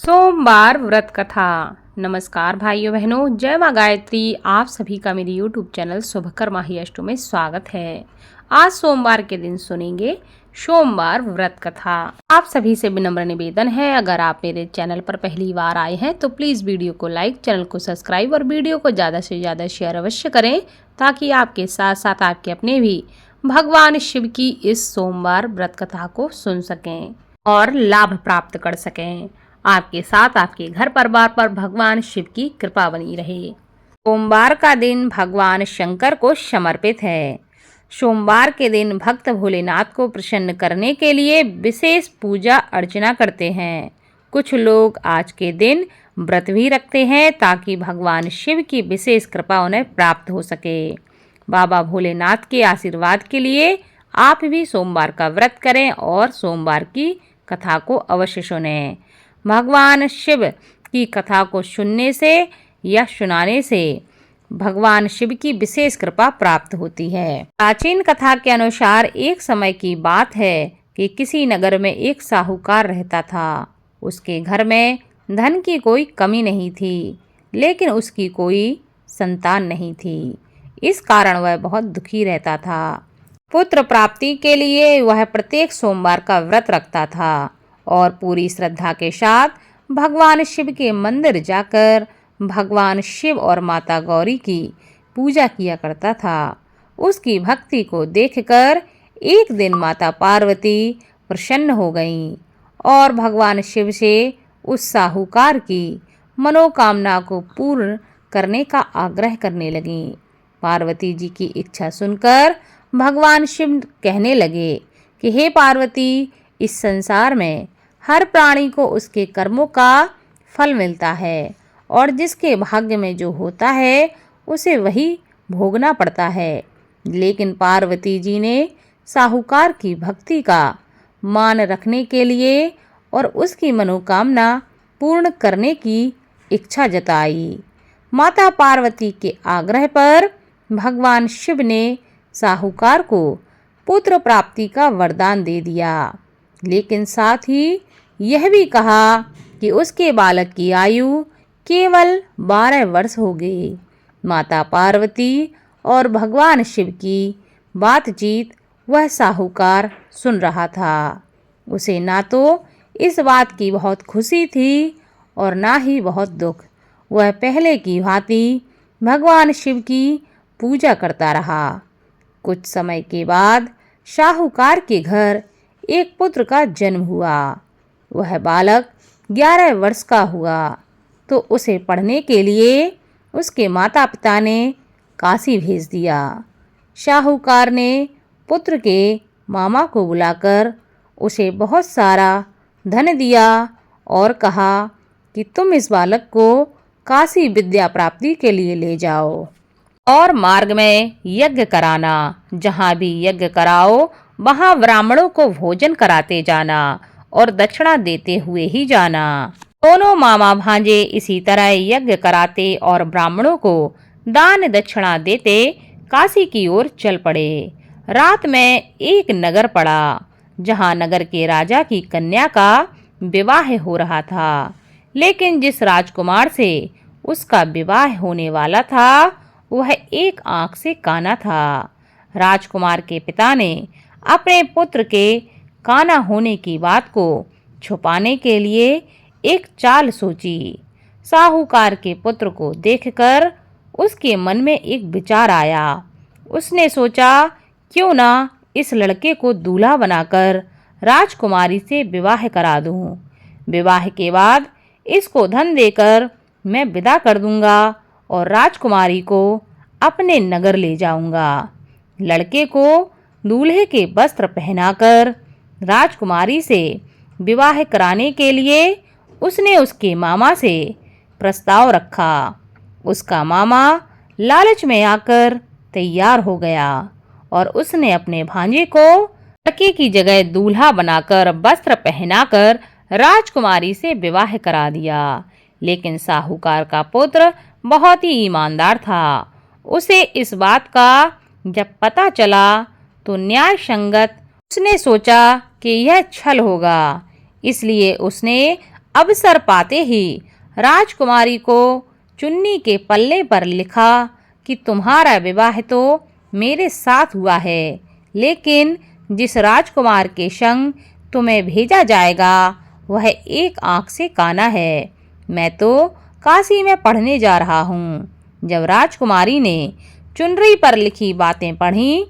सोमवार व्रत कथा। नमस्कार भाइयों बहनों, जय माँ गायत्री। आप सभी का मेरे YouTube चैनल शुभकर माही अष्टो में स्वागत है। आज सोमवार के दिन सुनेंगे सोमवार व्रत कथा। आप सभी से विनम्र निवेदन है, अगर आप मेरे चैनल पर पहली बार आए हैं तो प्लीज़ वीडियो को लाइक, चैनल को सब्सक्राइब और वीडियो को ज़्यादा से ज़्यादा शेयर अवश्य करें, ताकि आपके साथ साथ आपके अपने भी भगवान शिव की इस सोमवार व्रत कथा को सुन सकें और लाभ प्राप्त कर सकें। आपके साथ आपके घर परिवार पर भगवान शिव की कृपा बनी रहे। सोमवार का दिन भगवान शंकर को समर्पित है। सोमवार के दिन भक्त भोलेनाथ को प्रसन्न करने के लिए विशेष पूजा अर्चना करते हैं। कुछ लोग आज के दिन व्रत भी रखते हैं ताकि भगवान शिव की विशेष कृपा उन्हें प्राप्त हो सके। बाबा भोलेनाथ के आशीर्वाद के लिए आप भी सोमवार का व्रत करें और सोमवार की कथा को अवश्य सुनें। भगवान शिव की कथा को सुनने से या सुनाने से भगवान शिव की विशेष कृपा प्राप्त होती है। प्राचीन कथा के अनुसार एक समय की बात है कि किसी नगर में एक साहूकार रहता था। उसके घर में धन की कोई कमी नहीं थी, लेकिन उसकी कोई संतान नहीं थी। इस कारण वह बहुत दुखी रहता था। पुत्र प्राप्ति के लिए वह प्रत्येक सोमवार का व्रत रखता था और पूरी श्रद्धा के साथ भगवान शिव के मंदिर जाकर भगवान शिव और माता गौरी की पूजा किया करता था। उसकी भक्ति को देखकर एक दिन माता पार्वती प्रसन्न हो गईं और भगवान शिव से उस साहूकार की मनोकामना को पूर्ण करने का आग्रह करने लगीं। पार्वती जी की इच्छा सुनकर भगवान शिव कहने लगे कि हे पार्वती, इस संसार में हर प्राणी को उसके कर्मों का फल मिलता है और जिसके भाग्य में जो होता है उसे वही भोगना पड़ता है। लेकिन पार्वती जी ने साहूकार की भक्ति का मान रखने के लिए और उसकी मनोकामना पूर्ण करने की इच्छा जताई। माता पार्वती के आग्रह पर भगवान शिव ने साहूकार को पुत्र प्राप्ति का वरदान दे दिया, लेकिन साथ ही यह भी कहा कि उसके बालक की आयु केवल 12 वर्ष होगी। माता पार्वती और भगवान शिव की बातचीत वह साहूकार सुन रहा था। उसे ना तो इस बात की बहुत खुशी थी और ना ही बहुत दुख। वह पहले की भांति भगवान शिव की पूजा करता रहा। कुछ समय के बाद साहूकार के घर एक पुत्र का जन्म हुआ। वह बालक 11 वर्ष का हुआ तो उसे पढ़ने के लिए उसके माता पिता ने काशी भेज दिया। साहूकार ने पुत्र के मामा को बुलाकर उसे बहुत सारा धन दिया और कहा कि तुम इस बालक को काशी विद्या प्राप्ति के लिए ले जाओ और मार्ग में यज्ञ कराना। जहाँ भी यज्ञ कराओ वहाँ ब्राह्मणों को भोजन कराते जाना और दक्षिणा देते हुए ही जाना। दोनों मामा भांजे इसी तरह यज्ञ कराते और ब्राह्मणों को दान दक्षिणा देते काशी की ओर चल पड़े। रात में एक नगर पड़ा जहाँ नगर के राजा की कन्या का विवाह हो रहा था, लेकिन जिस राजकुमार से उसका विवाह होने वाला था वह एक आंख से काना था। राजकुमार के पिता ने अपने पुत्र के काना होने की बात को छुपाने के लिए एक चाल सोची। साहूकार के पुत्र को देखकर उसके मन में एक विचार आया। उसने सोचा, क्यों ना इस लड़के को दूल्हा बनाकर राजकुमारी से विवाह करा दूं। विवाह के बाद इसको धन देकर मैं विदा कर दूंगा और राजकुमारी को अपने नगर ले जाऊंगा। लड़के को दूल्हे के वस्त्र पहनाकर राजकुमारी से विवाह कराने के लिए उसने उसके मामा से प्रस्ताव रखा। उसका मामा लालच में आकर तैयार हो गया और उसने अपने भांजे को लड़के की जगह दूल्हा बनाकर वस्त्र पहनाकर राजकुमारी से विवाह करा दिया। लेकिन साहूकार का पुत्र बहुत ही ईमानदार था। उसे इस बात का जब पता चला तो न्याय संगत उसने सोचा कि यह छल होगा, इसलिए उसने अवसर पाते ही राजकुमारी को चुन्नी के पल्ले पर लिखा कि तुम्हारा विवाह तो मेरे साथ हुआ है, लेकिन जिस राजकुमार के संग तुम्हें भेजा जाएगा वह एक आंख से काना है। मैं तो काशी में पढ़ने जा रहा हूँ। जब राजकुमारी ने चुनरी पर लिखी बातें पढ़ी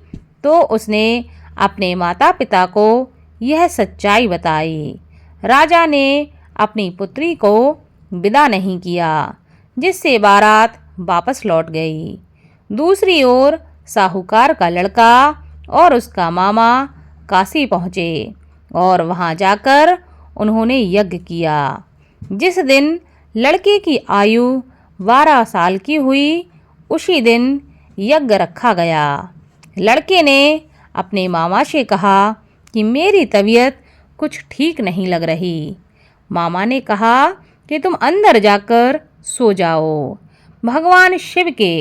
तो उसने अपने माता पिता को यह सच्चाई बताई। राजा ने अपनी पुत्री को विदा नहीं किया, जिससे बारात वापस लौट गई। दूसरी ओर साहूकार का लड़का और उसका मामा काशी पहुँचे और वहां जाकर उन्होंने यज्ञ किया। जिस दिन लड़के की आयु 12 साल की हुई, उसी दिन यज्ञ रखा गया। लड़के ने अपने मामा से कहा कि मेरी तबीयत कुछ ठीक नहीं लग रही। मामा ने कहा कि तुम अंदर जाकर सो जाओ। भगवान शिव के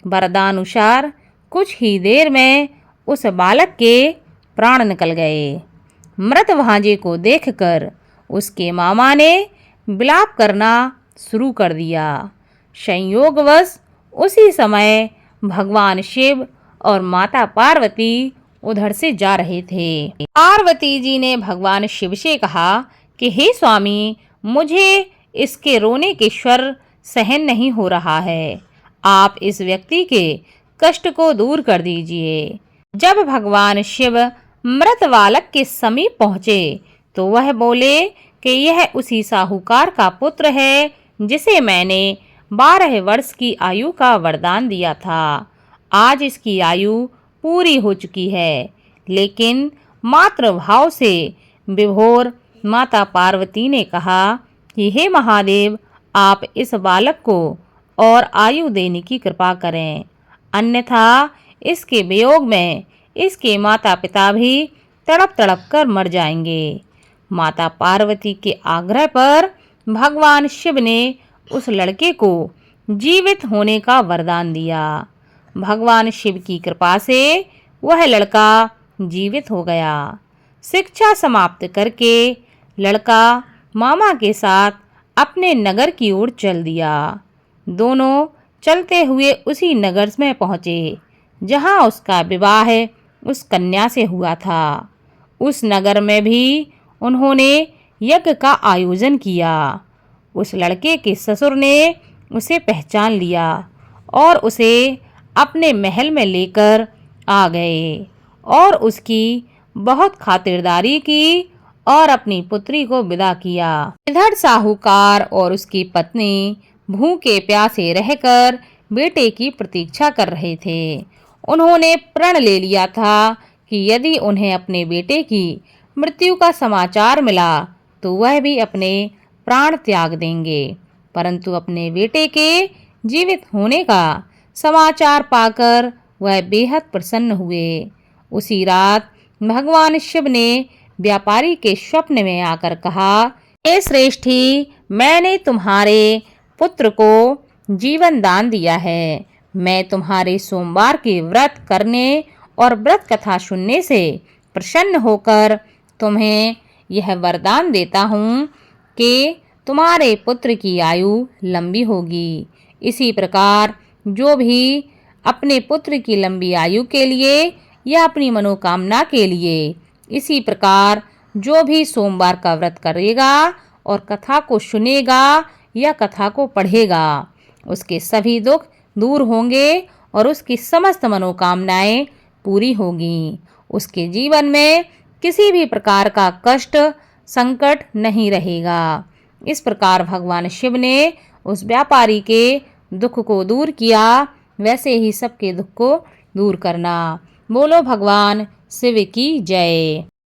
वरदानुसार कुछ ही देर में उस बालक के प्राण निकल गए। मृत भांजे को देखकर उसके मामा ने विलाप करना शुरू कर दिया। संयोगवश उसी समय भगवान शिव और माता पार्वती उधर से जा रहे थे। पार्वती जी ने भगवान शिव से कहा कि हे स्वामी, मुझे इसके रोने के स्वर सहन नहीं हो रहा है। आप इस व्यक्ति के कष्ट को दूर कर दीजिए। जब भगवान शिव मृत बालक के समीप पहुँचे तो वह बोले कि यह उसी साहूकार का पुत्र है जिसे मैंने 12 वर्ष की आयु का वरदान दिया था। आज इसकी आयु पूरी हो चुकी है। लेकिन मातृभाव से विभोर माता पार्वती ने कहा कि हे महादेव, आप इस बालक को और आयु देने की कृपा करें, अन्यथा इसके वियोग में इसके माता पिता भी तड़प तड़प कर मर जाएंगे। माता पार्वती के आग्रह पर भगवान शिव ने उस लड़के को जीवित होने का वरदान दिया। भगवान शिव की कृपा से वह लड़का जीवित हो गया। शिक्षा समाप्त करके लड़का मामा के साथ अपने नगर की ओर चल दिया। दोनों चलते हुए उसी नगर में पहुँचे जहाँ उसका विवाह उस कन्या से हुआ था। उस नगर में भी उन्होंने यज्ञ का आयोजन किया। उस लड़के के ससुर ने उसे पहचान लिया और उसे अपने महल में लेकर आ गए और उसकी बहुत खातिरदारी की और अपनी पुत्री को विदा किया। इधर साहूकार और उसकी पत्नी भूखे प्यासे रहकर बेटे की प्रतीक्षा कर रहे थे। उन्होंने प्रण ले लिया था कि यदि उन्हें अपने बेटे की मृत्यु का समाचार मिला तो वह भी अपने प्राण त्याग देंगे। परंतु अपने बेटे के जीवित होने का समाचार पाकर वह बेहद प्रसन्न हुए। उसी रात भगवान शिव ने व्यापारी के स्वप्न में आकर कहा, हे श्रेष्ठी, मैंने तुम्हारे पुत्र को जीवन दान दिया है। मैं तुम्हारे सोमवार के व्रत करने और व्रत कथा सुनने से प्रसन्न होकर तुम्हें यह वरदान देता हूँ कि तुम्हारे पुत्र की आयु लंबी होगी। इसी प्रकार जो भी अपने पुत्र की लंबी आयु के लिए या अपनी मनोकामना के लिए इसी प्रकार जो भी सोमवार का व्रत करेगा और कथा को सुनेगा या कथा को पढ़ेगा, उसके सभी दुख दूर होंगे और उसकी समस्त मनोकामनाएं पूरी होगी। उसके जीवन में किसी भी प्रकार का कष्ट संकट नहीं रहेगा। इस प्रकार भगवान शिव ने उस व्यापारी के दुख को दूर किया। वैसे ही सबके दुख को दूर करना। बोलो भगवान शिव की जय।